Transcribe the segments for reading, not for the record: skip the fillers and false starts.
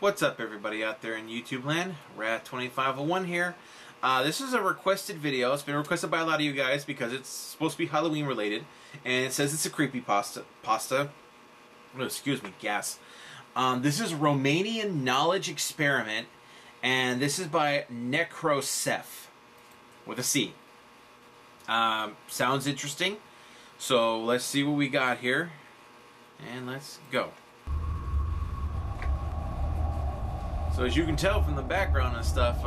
What's up, everybody out there in YouTube land? Rat2501 here. This is a requested video. It's been requested by a lot of you guys because it's supposed to be Halloween related, and it says it's a creepypasta. Oh, excuse me, gas. This is Romanian knowledge experiment, and this is by Necrosef with a C. Sounds interesting. So let's see what we got here, and let's go. So as you can tell from the background and stuff,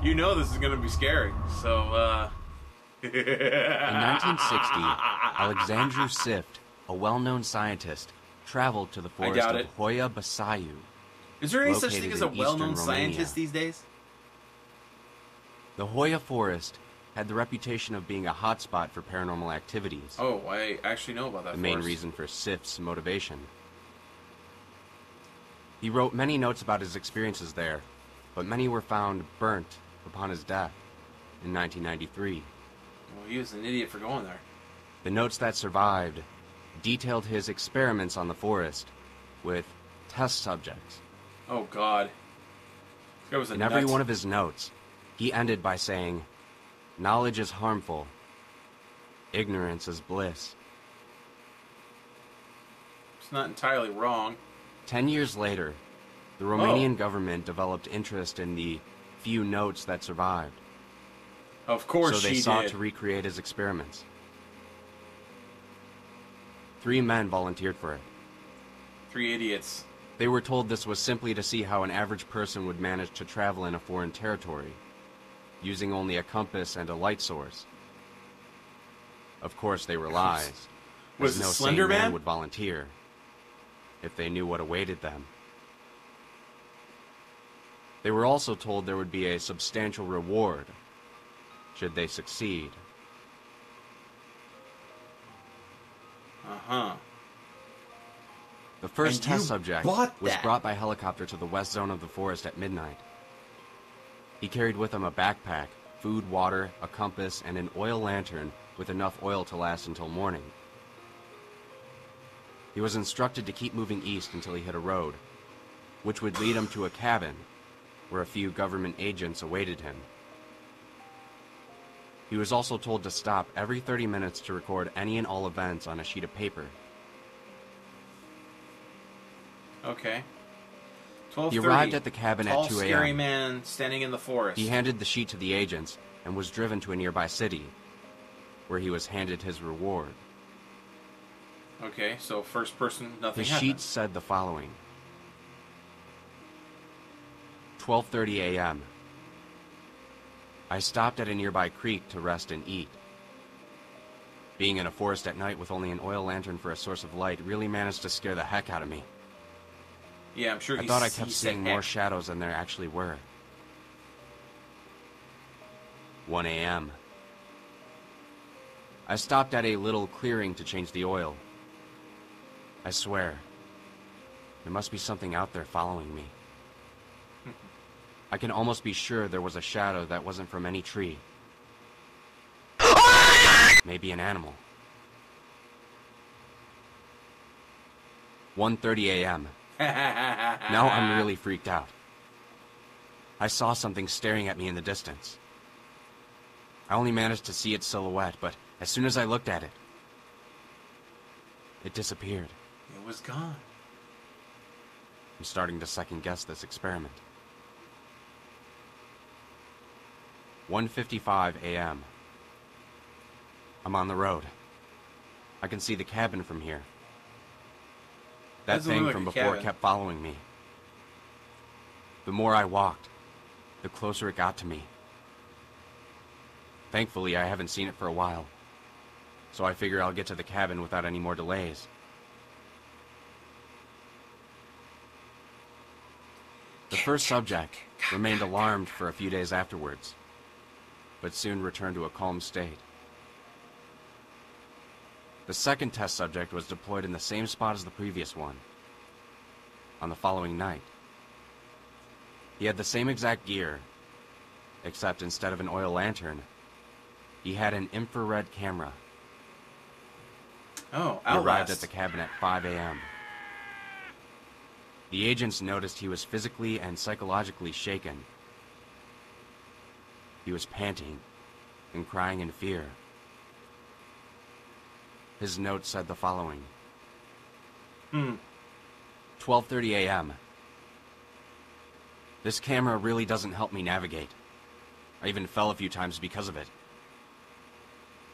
you know this is going to be scary. So, In 1960, Alexandru Sift, a well-known scientist, traveled to the forest of Hoia Basayu. Is there any such thing as a well-known scientist these days? The Hoia forest had the reputation of being a hotspot for paranormal activities. Oh, I actually know about that. The main reason for Sift's motivation. He wrote many notes about his experiences there, but many were found burnt upon his death in 1993. Well, he was an idiot for going there. The notes that survived detailed his experiments on the forest with test subjects. Oh, God. That was a In every one of his notes, he ended by saying, "Knowledge is harmful. Ignorance is bliss." It's not entirely wrong. 10 years later, the Romanian government developed interest in the few notes that survived. Of course so they sought to recreate his experiments. 3 men volunteered for it. 3 idiots. They were told this was simply to see how an average person would manage to travel in a foreign territory, using only a compass and a light source. Of course, they were lies, as no sane man would volunteer if they knew what awaited them. They were also told there would be a substantial reward should they succeed. The first test subject was brought by helicopter to the west zone of the forest at midnight. He carried with him a backpack, food, water, a compass, and an oil lantern with enough oil to last until morning. He was instructed to keep moving east until he hit a road, which would lead him to a cabin where a few government agents awaited him. He was also told to stop every 30 minutes to record any and all events on a sheet of paper. Okay. He arrived at the cabin at 2 a.m. Scary man standing in the forest. He handed the sheet to the agents and was driven to a nearby city, where he was handed his reward. Okay, so first person, nothing happened. The sheet said the following. 12:30 a.m. I stopped at a nearby creek to rest and eat. Being in a forest at night with only an oil lantern for a source of light really managed to scare the heck out of me. Yeah, I'm sure I thought I kept seeing more shadows than there actually were. 1 a.m. I stopped at a little clearing to change the oil. I swear, there must be something out there following me. I can almost be sure there was a shadow that wasn't from any tree. Maybe an animal. 1:30 a.m. Now I'm really freaked out. I saw something staring at me in the distance. I only managed to see its silhouette, but as soon as I looked at it, it disappeared. It was gone. I'm starting to second-guess this experiment. 1:55 a.m. I'm on the road. I can see the cabin from here. That thing from before kept following me. The more I walked, the closer it got to me. Thankfully, I haven't seen it for a while, so I figure I'll get to the cabin without any more delays. The first subject remained alarmed for a few days afterwards, but soon returned to a calm state. The second test subject was deployed in the same spot as the previous one. On the following night, he had the same exact gear, except instead of an oil lantern, he had an infrared camera. Oh, He arrived at the cabin at 5 a.m. The agents noticed he was physically and psychologically shaken. He was panting and crying in fear. His note said the following. 12:30 a.m. This camera really doesn't help me navigate. I even fell a few times because of it.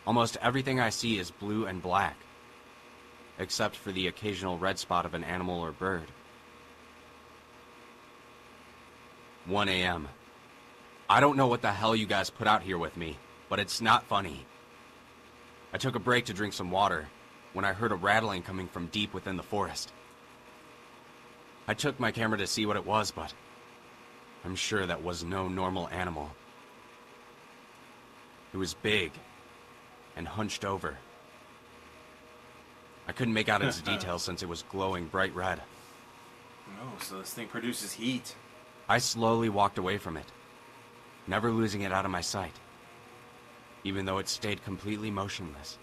Almost everything I see is blue and black, except for the occasional red spot of an animal or bird. 1 a.m. I don't know what the hell you guys put out here with me, but it's not funny. I took a break to drink some water when I heard a rattling coming from deep within the forest. I took my camera to see what it was, but I'm sure that was no normal animal. It was big and hunched over. I couldn't make out its details since it was glowing bright red. Oh, so this thing produces heat. I slowly walked away from it, never losing it out of my sight, even though it stayed completely motionless.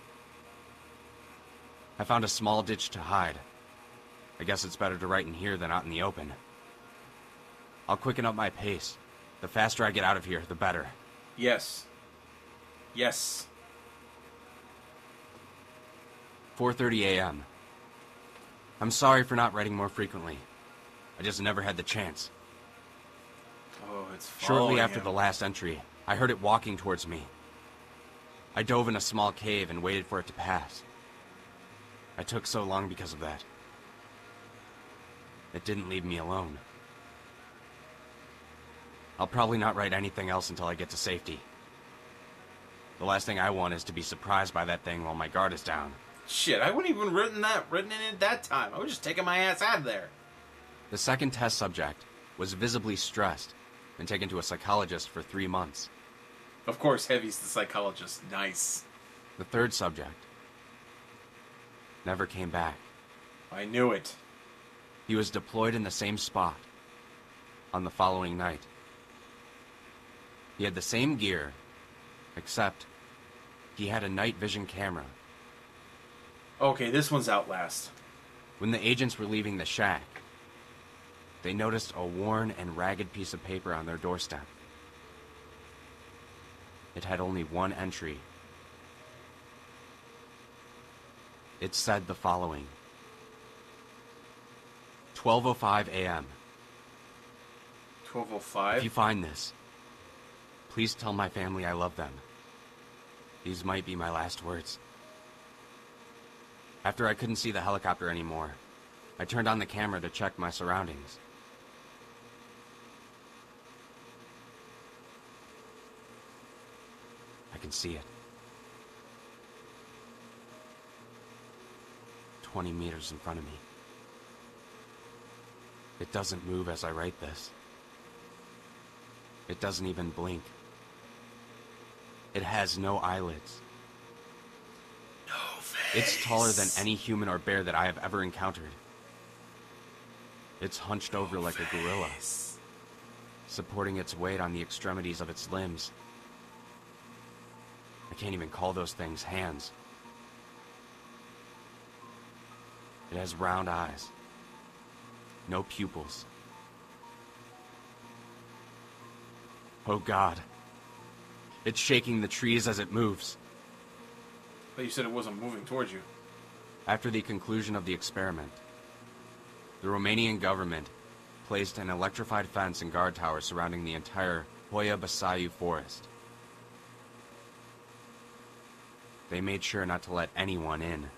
I found a small ditch to hide. I guess it's better to write in here than out in the open. I'll quicken up my pace. The faster I get out of here, the better. Yes. Yes. 4:30 a.m. I'm sorry for not writing more frequently. I just never had the chance. Oh, it's Shortly after him. the last entry, I heard it walking towards me. I dove in a small cave and waited for it to pass. I took so long because of that. It didn't leave me alone. I'll probably not write anything else until I get to safety. The last thing I want is to be surprised by that thing while my guard is down. Shit, I wouldn't even written in it that time. I was just taking my ass out of there. The second test subject was visibly stressed and taken to a psychologist for 3 months. Of course, Heavy's the psychologist. Nice. The third subject never came back. I knew it. He was deployed in the same spot on the following night. He had the same gear, except he had a night vision camera. Okay, this one's Outlast. When the agents were leaving the shack, they noticed a worn and ragged piece of paper on their doorstep. It had only one entry. It said the following. 12:05 a.m. 12:05? If you find this, please tell my family I love them. These might be my last words. After I couldn't see the helicopter anymore, I turned on the camera to check my surroundings. I can see it. 20 meters in front of me. It doesn't move as I write this. It doesn't even blink. It has no eyelids. No face. It's taller than any human or bear that I have ever encountered. It's hunched over like a gorilla, supporting its weight on the extremities of its limbs. I can't even call those things hands. It has round eyes, no pupils. Oh God, it's shaking the trees as it moves. But you said it wasn't moving towards you. After the conclusion of the experiment, the Romanian government placed an electrified fence and guard tower surrounding the entire Hoia Basayu forest. They made sure not to let anyone in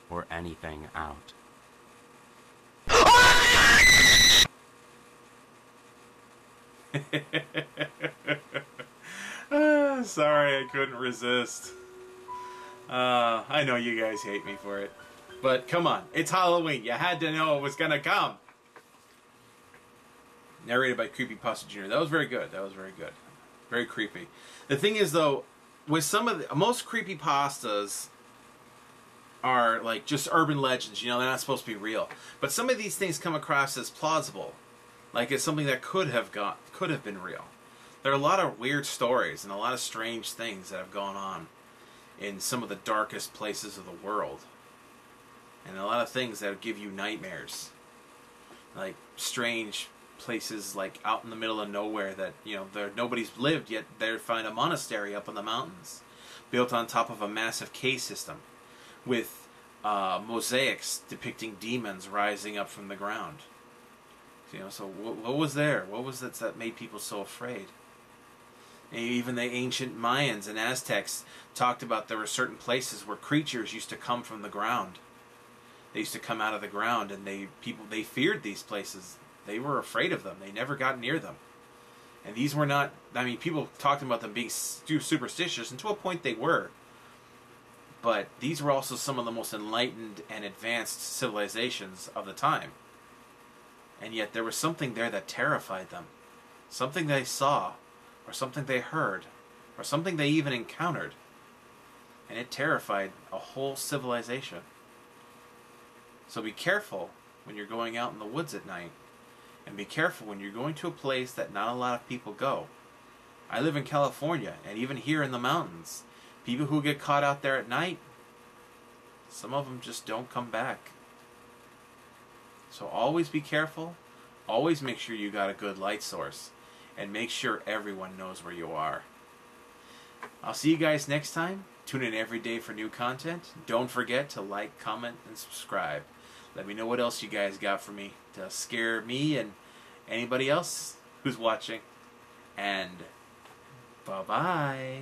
or anything out. Sorry, I couldn't resist. I know you guys hate me for it. But come on, it's Halloween. You had to know it was gonna come. Narrated by Creepypasta Jr. That was very good. That was very good. Very creepy. The thing is, though, with some of the... Most creepypastas are, like, just urban legends. You know, they're not supposed to be real. But some of these things come across as plausible. Like it's something that could have been real. There are a lot of weird stories and a lot of strange things that have gone on in some of the darkest places of the world. and a lot of things that would give you nightmares, like strange places like out in the middle of nowhere that, you know, there nobody's lived yet. They find a monastery up in the mountains, built on top of a massive cave system, with mosaics depicting demons rising up from the ground. You know, so what was there? What was it that made people so afraid? And even the ancient Mayans and Aztecs talked about there were certain places where creatures used to come from the ground. They used to come out of the ground, and they feared these places. They were afraid of them. They never got near them. And these were not, I mean, people talked about them being superstitious, and to a point they were. But these were also some of the most enlightened and advanced civilizations of the time. And yet there was something there that terrified them. Something they saw, or something they heard, or something they even encountered. And it terrified a whole civilization. So be careful when you're going out in the woods at night. And be careful when you're going to a place that not a lot of people go. I live in California, and even here in the mountains, people who get caught out there at night, some of them just don't come back. So always be careful. Always make sure you got a good light source. And make sure everyone knows where you are. I'll see you guys next time. Tune in every day for new content. Don't forget to like, comment, and subscribe. Let me know what else you guys got for me to scare me and anybody else who's watching. And bye-bye.